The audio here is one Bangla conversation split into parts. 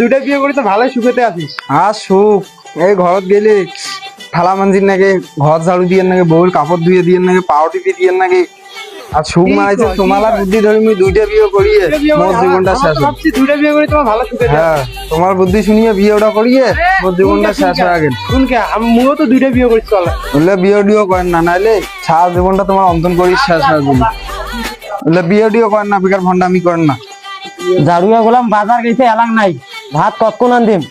দুইটা বিয়ে করি তো ভালোই সুখেতে আছিস। আর সুখ এই ঘরত গেলে থালা মানজির নাকি, ঘর ঝাড়ু দিয়ে নাকি, বউর কাপড় ধুয়ে দিয়ে নাকি, পাও টিপি দিয়ে নাকি। আর সুখ মারাইছে তোমার বুদ্ধি ধরে আমি দুইটা বিয়ে করিয়ে মোর জীবনটা শেষ। ভাবছি দুইটা বিয়ে করি তোমার ভালো সুখেতে। হ্যাঁ, তোমার বুদ্ধি শুনিয়ে বিয়েটা করিয়ে মোর জীবনটা শেষ হয়ে গেল। শুনকে আমিও তো দুইটা বিয়ে করি চলে। বললে বিয়ে ডিও করেন না, নাইলে সারা জীবনটা তোমার অন্তন করি শেষ হয়ে যাবে। বললে বিয়ে ডিও করেন না, বেকার ভন্ডামি করেন না। জারুয়া গোলাম বাজার গেছে এলাং নাই, ভাত কতক্ষণ আনদিম।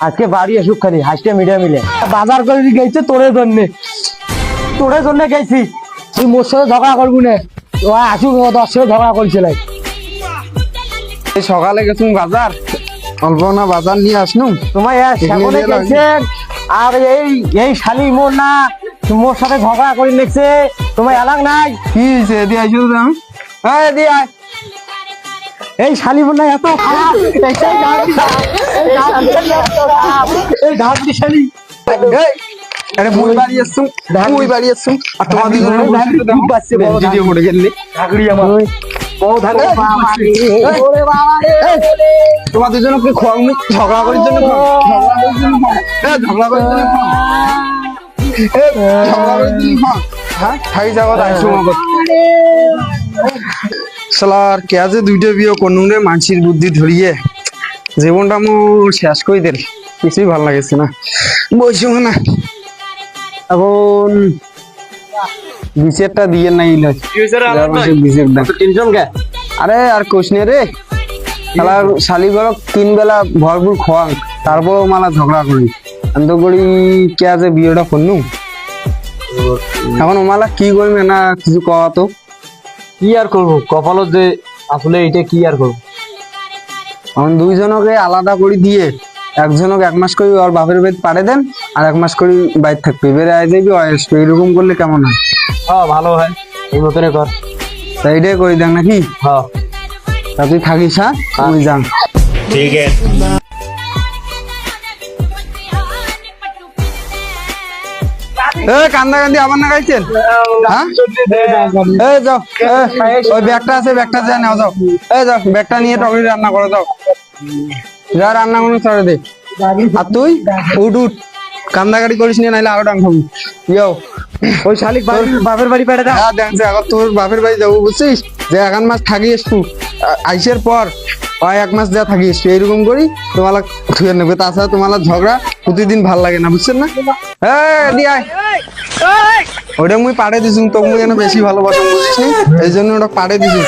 আজকে বাড়ি আসুক খালি হাসতে মিডিয়া মিলে বাজার করে গেছে তোরে জন্য গেছি। তুই মোর সাথে ঝগড়া করবি না, আসুক 10 সালে ঝগড়া করছিল। এই সকালে গেছুন বাজার, অল্প না বাজার নিয়ে আসনু। তোমার সামনে গেছেন আর এই শালি মোর না মোর সাথে ঝগড়া করে লেগছে। তোমার এলাং নাই কি হয়েছে? এদি আইসো আমি। হ্যাঁ এদি আয়। এই শালি মোর না এত খারাপ, এই ঢাকি শালি। আরে মুই বাড়ি আসছুম, মুই বাড়ি আসছুম। আর তোমার দুজনের ভিডিও করে গেলে ঝাগড়ি আমার তোমার দুজনকে ঝগড়া করার জন্য ঝগড়া করার জন্য হ্যাঁ থাকি যাবো আইসো মগত সালার কেজে দুইটা বিয়ে করনুম রে মানসির বুদ্ধি ধরিয়ে জীবনটা মোর শেষ করে দিল। কিছুই ভালো লাগেছে না, বলছি না এখন বিচারটা দিয়ে নাই টেনশন কে? আরে আর কোশনে রে শালার শালি ঘর 3 বেলা ভরপুর খোয়াং, তারপরেও মালা ঝগড়া করি। আমি তো করি কে আছে বিয়েটা করনু, এখন ওমালা কি করবে না কিছু কওয়া তো। কি আর করবো কপালত যে আসলে এটা কি আর করবো। এখন দুইজনকে আলাদা করে দিয়ে একজনকে 1 মাস করে ওর বাপের বাড়ি পাড়ে দেন, আর 1 মাস করে বাইরে থাকবে, বেড়ে আয় যাবি আসবে। এরকম করলে কেমন হয়? হ্যাঁ ভালো হয়, এই মতনে কর। তাই এটাই করে দেন নাকি? হ্যাঁ তা তুই থাকিস। হ্যাঁ আমি যান। ठीक है। কান্দা কান্দি আবার না গাইছেন? হ্যাঁ এই যাও, ওই ব্যাগটা আছে, ব্যাগটা যা নাও, যাও এই যাও ব্যাগটা নিয়ে টকরি রান্না করে দাও, যা রান্না করে চড়ে দে। আর তুই উঠ উঠ, কান্দাকাটি করিস নি, নাইলে আরো ডাং খাবি। ইয়ো ওই শালিক বাপের বাড়ি পাঠে দাও। হ্যাঁ দেখছে এখন তোর বাপের বাড়ি যাবো বুঝছিস, যে 1 মাস থাকি আসতু, আইসের পর ওই 1 মাস যা থাকি আসতু, এইরকম করি তোমালা ধুয়ে নেবে। তাছাড়া তোমালা ঝগড়া প্রতিদিন ভাল লাগে না, বুঝছেন না? হ্যাঁ দিয়ে ওটা মুই পাড়ে দিছুম, তোকে মুই বেশি ভালোবাসুম বুঝিস নি, এই জন্য ওটা পাড়ে দিছি।